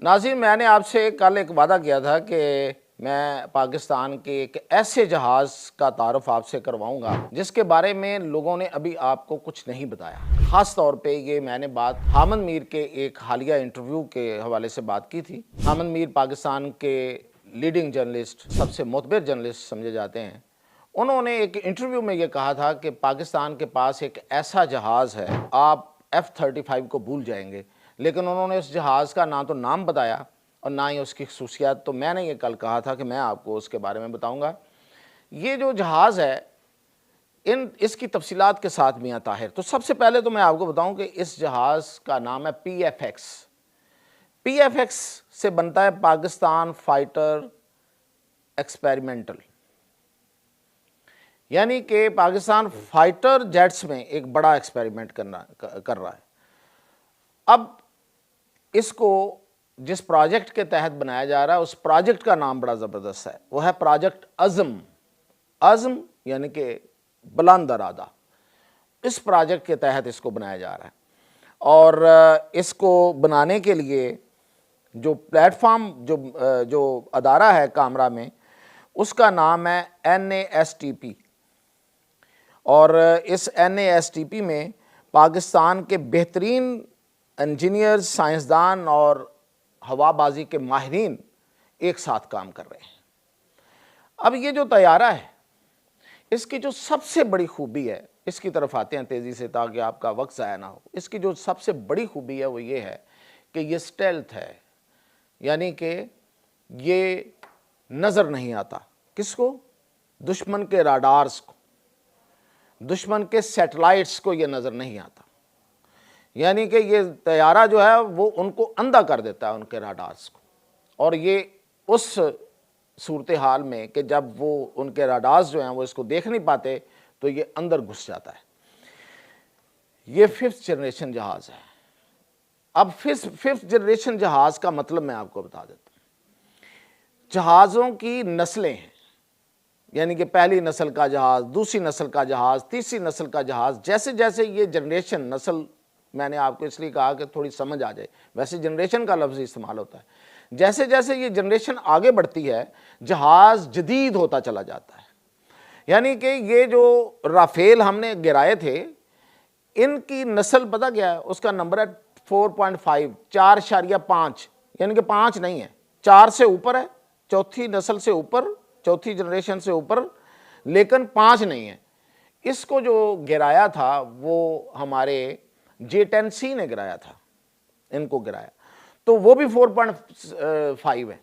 नाज़रीन, मैंने आपसे कल एक वादा किया था कि मैं पाकिस्तान के एक ऐसे जहाज़ का तारुफ आपसे करवाऊंगा जिसके बारे में लोगों ने अभी आपको कुछ नहीं बताया। ख़ास तौर पे ये मैंने बात हामिद मीर के एक हालिया इंटरव्यू के हवाले से बात की थी। हामिद मीर पाकिस्तान के लीडिंग जर्नलिस्ट, सबसे मोतबर जर्नलिस्ट समझे जाते हैं। उन्होंने एक इंटरव्यू में ये कहा था कि पाकिस्तान के पास एक ऐसा जहाज़ है, आप F-35 को भूल जाएंगे। लेकिन उन्होंने उस जहाज़ का ना तो नाम बताया और ना ही उसकी खसूसियात। तो मैंने ये कल कहा था कि मैं आपको उसके बारे में बताऊंगा। ये जो जहाज़ है, इसकी तफसीलात के साथ मियां ताहिर। तो सबसे पहले तो मैं आपको बताऊं कि इस जहाज़ का नाम है PFX। PFX से बनता है पाकिस्तान फाइटर एक्सपेरिमेंटल, यानी कि पाकिस्तान फाइटर जेट्स में एक बड़ा एक्सपेरिमेंट कर रहा है। अब इसको जिस प्रोजेक्ट के तहत बनाया जा रहा है, उस प्रोजेक्ट का नाम बड़ा ज़बरदस्त है। वो है प्रोजेक्ट अज़म। अज़म यानी कि बुलंद इरादा। इस प्रोजेक्ट के तहत इसको बनाया जा रहा है और इसको बनाने के लिए जो प्लेटफॉर्म, जो अदारा है कामरा में, उसका नाम है NASTP। और इस NASTP में पाकिस्तान के बेहतरीन इंजीनियर्स, साइंसदान और हवाबाजी के माहिरीन एक साथ काम कर रहे हैं। अब ये जो तैयारा है, इसकी जो सबसे बड़ी खूबी है, इसकी तरफ आते हैं तेज़ी से ताकि आपका वक्त ज़ाया ना हो। इसकी जो सबसे बड़ी खूबी है वो ये है कि ये स्टेल्थ है, यानी कि ये नज़र नहीं आता। किसको? दुश्मन के राडार्स को, दुश्मन के सैटेलाइट्स को ये नज़र नहीं आता। यानी कि ये तैयारा जो है वो उनको अंधा कर देता है, उनके राडार्स को। और ये उस सूरत हाल में कि जब वो उनके राडार्स जो हैं वो इसको देख नहीं पाते तो ये अंदर घुस जाता है। ये 5th जनरेशन जहाज़ है। अब 5th जनरेशन जहाज़ का मतलब मैं आपको बता देता हूँ। जहाज़ों की नस्लें हैं, यानी कि पहली नस्ल का जहाज़, दूसरी नस्ल का जहाज़, तीसरी नस्ल का जहाज़। जैसे जैसे ये जनरेशन, नस्ल मैंने आपको इसलिए कहा कि थोड़ी समझ आ जाए, वैसे जनरेशन का लफ्ज़ इस्तेमाल होता है। जैसे जैसे ये जनरेशन आगे बढ़ती है, जहाज़ जदीद होता चला जाता है। यानी कि ये जो राफेल हमने गिराए थे, इनकी नस्ल पता क्या है? उसका नंबर है 4.5, 4.5, यानी कि 5 नहीं है, 4 से ऊपर है, चौथी नस्ल से ऊपर, चौथी जनरेशन से ऊपर, लेकिन 5 नहीं है। इसको जो गिराया था वो हमारे J-10C ने गिराया था, इनको गिराया, तो वो भी 4.5 है।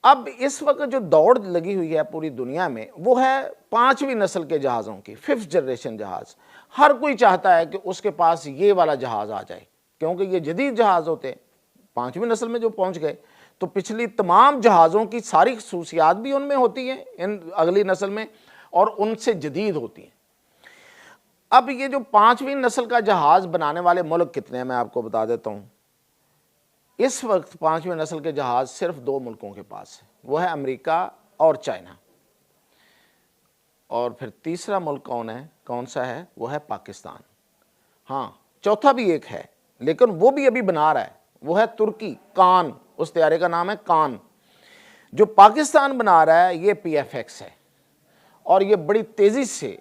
अब इस वक्त जो दौड़ लगी हुई है पूरी दुनिया में वो है 5वीं नस्ल के जहाज़ों की, 5th जनरेशन जहाज़। हर कोई चाहता है कि उसके पास ये वाला जहाज़ आ जाए, क्योंकि ये जदीद जहाज़ होते हैं। 5वीं नस्ल में जो पहुंच गए तो पिछली तमाम जहाज़ों की सारी खसूसियात भी उनमें होती हैं इन अगली नस्ल में, और उनसे जदीद होती हैं। अब ये जो 5वीं नस्ल का जहाज़ बनाने वाले मुल्क कितने हैं मैं आपको बता देता हूँ। इस वक्त 5वीं नस्ल के जहाज़ सिर्फ 2 मुल्कों के पास है, वो है अमेरिका और चाइना। और फिर तीसरा मुल्क कौन सा है? वो है पाकिस्तान। हाँ, चौथा भी एक है, लेकिन वो भी अभी बना रहा है, वो है तुर्की। कान, उस तैयारे का नाम है कान। जो पाकिस्तान बना रहा है ये PFX है, और ये बड़ी तेज़ी से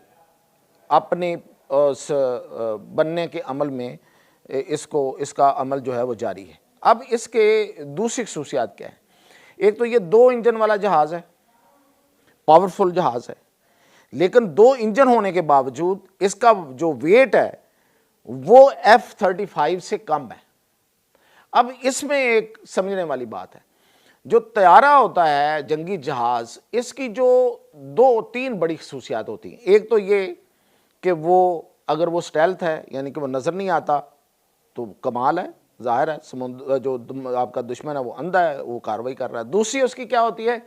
अपने बनने के अमल में इसका अमल जो है वो जारी है। अब इसके दूसरी खसूसियात क्या है? एक तो ये 2 इंजन वाला जहाज़ है, पावरफुल जहाज़ है, लेकिन 2 इंजन होने के बावजूद इसका जो वेट है वो F-35 से कम है। अब इसमें एक समझने वाली बात है, जो तैयारा होता है जंगी जहाज़, इसकी जो 2-3 बड़ी खसूसियात होती हैं। एक तो ये कि वो अगर वो स्टेल्थ है, यानी कि वो नज़र नहीं आता, तो कमाल है, ज़ाहिर है समुद्र जो आपका दुश्मन है वो अंधा है, वो कार्रवाई कर रहा है। दूसरी उसकी क्या होती है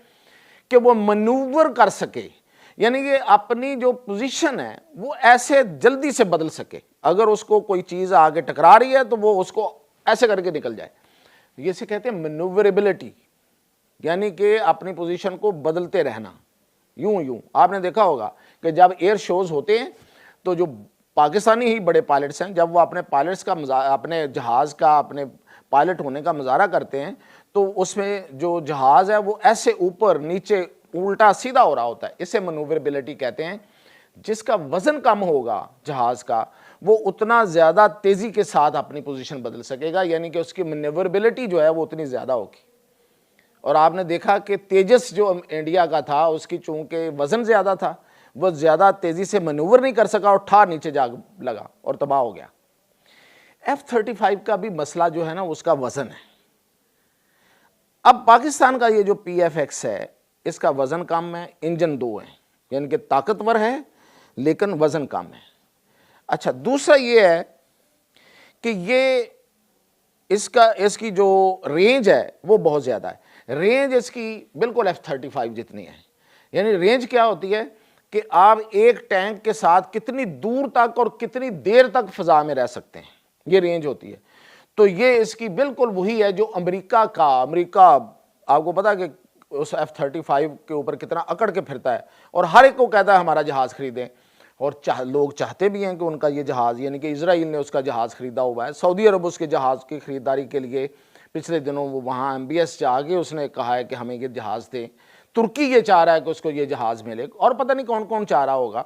कि वो मनूवर कर सके, यानी कि अपनी जो पोजीशन है वो ऐसे जल्दी से बदल सके। अगर उसको कोई चीज़ आगे टकरा रही है तो वो उसको ऐसे करके निकल जाए। ये से कहते हैं मनूवरेबिलिटी, यानी कि अपनी पोजीशन को बदलते रहना। यूं आपने देखा होगा कि जब एयर शोज़ होते हैं तो जो पाकिस्तानी ही बड़े पायलट्स हैं, जब वो अपने पायलट्स का अपने जहाज़ का, अपने पायलट होने का मुजाहरा करते हैं तो उसमें जो जहाज़ है वो ऐसे ऊपर नीचे उल्टा सीधा हो रहा होता है, इसे मनूवरेबिलिटी कहते हैं। जिसका वजन कम होगा जहाज़ का वो उतना ज़्यादा तेज़ी के साथ अपनी पोजीशन बदल सकेगा, यानी कि उसकी मनूवरेबिलिटी जो है वो उतनी ज़्यादा होगी। और आपने देखा कि तेजस जो इंडिया का था उसकी चूंकि वज़न ज़्यादा था, वो ज़्यादा तेज़ी से मनूवर नहीं कर सका और ठार नीचे जा लगा और तबाह हो गया। F-35 का भी मसला जो है ना उसका वज़न है। अब पाकिस्तान का ये जो PFX है इसका वज़न कम है, इंजन 2 हैं, यानी कि ताकतवर है लेकिन वज़न कम है। अच्छा, दूसरा ये है कि ये इसकी जो रेंज है वो बहुत ज़्यादा है। रेंज इसकी बिल्कुल F-35 जितनी है। यानी रेंज क्या होती है कि आप एक टैंक के साथ कितनी दूर तक और कितनी देर तक फ़ज़ा में रह सकते हैं, ये रेंज होती है। तो ये इसकी बिल्कुल वही है जो अमेरिका आपको पता है कि उस F-35 के ऊपर कितना अकड़ के फिरता है और हर एक को कहता है हमारा जहाज़ खरीदें, और लोग चाहते भी हैं कि उनका ये जहाज़, यानी कि इजराइल ने उसका जहाज़ खरीदा हुआ है। सऊदी अरब उसके जहाज़ की ख़रीदारी के लिए पिछले दिनों वो वहाँ MBS जाके उसने कहा है कि हमें ये जहाज़ दें। तुर्की ये चाह रहा है कि उसको ये जहाज़ मिले, और पता नहीं कौन कौन चाह रहा होगा।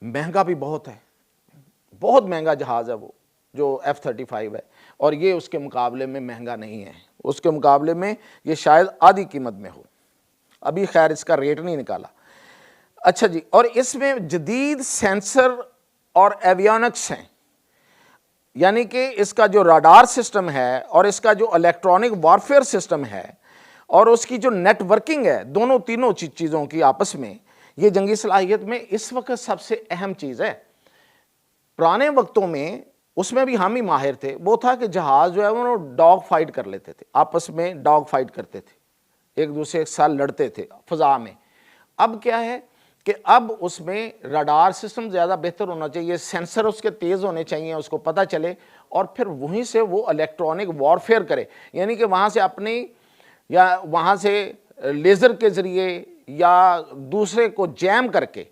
महंगा भी बहुत है, बहुत महंगा जहाज़ है वो जो F-35 है, और ये उसके मुकाबले में महंगा नहीं है। उसके मुकाबले में ये शायद आधी कीमत में हो। अभी खैर इसका रेट नहीं निकाला। अच्छा जी, और इसमें जदीद सेंसर और एवियोनिक्स हैं, यानी कि इसका जो राडार सिस्टम है और इसका जो इलेक्ट्रॉनिक वॉरफेयर सिस्टम है और उसकी जो नेटवर्किंग है, दोनों तीनों चीज़ों की आपस में, ये जंगी सलाहियत में इस वक्त सबसे अहम चीज़ है। पुराने वक्तों में उसमें भी हम ही माहिर थे, वो था कि जहाज़ जो है वो डॉग फाइट कर लेते थे, आपस में डॉग फाइट करते थे, एक दूसरे के साथ लड़ते थे फ़ज़ा में। अब क्या है कि अब उसमें रडार सिस्टम ज़्यादा बेहतर होना चाहिए, सेंसर उसके तेज़ होने चाहिए, उसको पता चले, और फिर वहीं से वो इलेक्ट्रॉनिक वॉरफेयर करे, यानी कि वहाँ से अपनी या वहाँ से लेज़र के ज़रिए या दूसरे को जैम करके,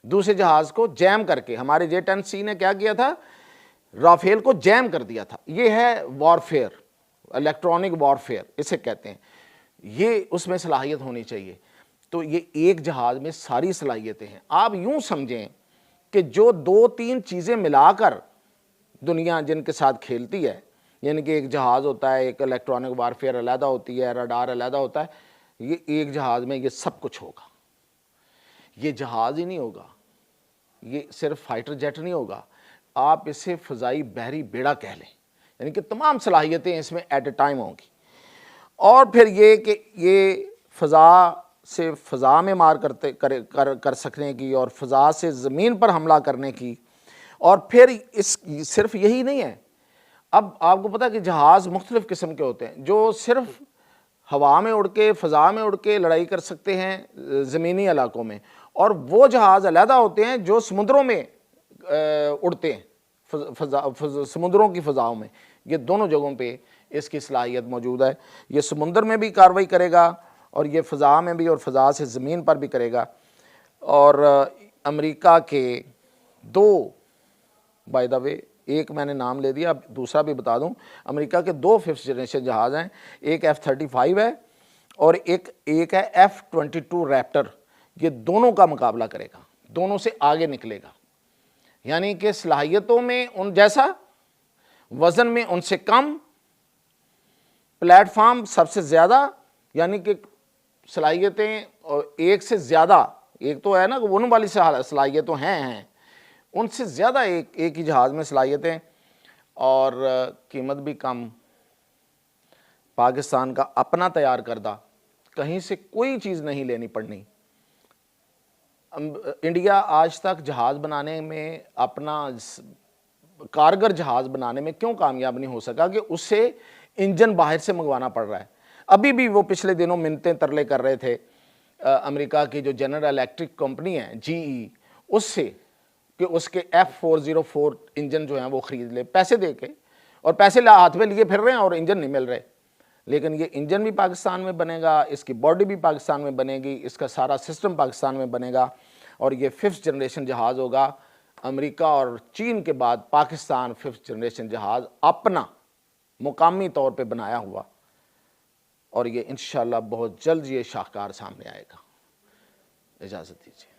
दूसरे जहाज़ को जैम करके, हमारे J-10C ने क्या किया था, राफेल को जैम कर दिया था। ये है वॉरफेयर, इलेक्ट्रॉनिक वॉरफेयर इसे कहते हैं। ये उसमें सलाहियत होनी चाहिए। तो ये एक जहाज़ में सारी सलाहियतें हैं। आप यूं समझें कि जो 2-3 चीज़ें मिलाकर दुनिया जिनके साथ खेलती है, यानी कि एक जहाज़ होता है, एक इलेक्ट्रॉनिक वारफेयर अलहदा होती है, रडार अलहदा होता है, ये एक जहाज़ में ये सब कुछ होगा। ये जहाज़ ही नहीं होगा, ये सिर्फ फाइटर जेट नहीं होगा, आप इसे फ़ज़ाई बहरी बेड़ा कह लें, यानी कि तमाम सलाहियतें इसमें एट ए टाइम होंगी। और फिर ये कि ये फ़ज़ा से फ़ज़ा में मार कर सकने की और फ़ज़ा से ज़मीन पर हमला करने की, और फिर इस सिर्फ यही नहीं है। अब आपको पता है कि जहाज़ मुख्तलिफ़ किस्म के होते हैं, जो सिर्फ हवा में उड़ के, फ़ज़ा में उड़ के लड़ाई कर सकते हैं ज़मीनी इलाकों में, और वो जहाज़ अलहदा होते हैं जो समुद्रों में उड़ते हैं, समुद्रों की फ़ज़ाओं में। ये दोनों जगहों पे इसकी सलाहियत मौजूद है। ये समुद्र में भी कार्रवाई करेगा और ये फ़ज़ा में भी, और फ़ज़ा से ज़मीन पर भी करेगा। और अमेरिका के 2, बाय द वे एक मैंने नाम ले दिया, अब दूसरा भी बता दूं, अमेरिका के 2 5th जनरेशन जहाज़ हैं, एक F-35 है और एक है F-22 रैप्टर। ये दोनों का मुकाबला करेगा, दोनों से आगे निकलेगा, यानी कि सलाहियतों में उन जैसा, वज़न में उनसे कम, प्लेटफार्म सबसे ज़्यादा, यानी कि सलाहियतें एक से ज़्यादा, एक तो है ना उन वाली सलाहियतें हैं, उनसे ज़्यादा एक ही जहाज़ में सलाहियतें, और कीमत भी कम। पाकिस्तान का अपना तैयार करदा, कहीं से कोई चीज़ नहीं लेनी पड़नी। इंडिया आज तक जहाज़ बनाने में, अपना कारगर जहाज़ बनाने में क्यों कामयाब नहीं हो सका कि उससे इंजन बाहर से मंगवाना पड़ रहा है। अभी भी वो पिछले दिनों मिन्नतें तरले कर रहे थे अमेरिका की जो जनरल इलेक्ट्रिक कंपनी है GE, उससे कि उसके F-404 इंजन जो हैं वो ख़रीद ले पैसे दे के, और पैसे हाथ में लिए फिर रहे हैं और इंजन नहीं मिल रहे। लेकिन ये इंजन भी पाकिस्तान में बनेगा, इसकी बॉडी भी पाकिस्तान में बनेगी, इसका सारा सिस्टम पाकिस्तान में बनेगा, और ये 5th जनरेशन जहाज़ होगा। अमेरिका और चीन के बाद पाकिस्तान 5th जनरेशन जहाज़ अपना, मुकामी तौर पे बनाया हुआ, और ये इंशाल्लाह बहुत जल्द ये शाहकार सामने आएगा। इजाज़त दीजिए।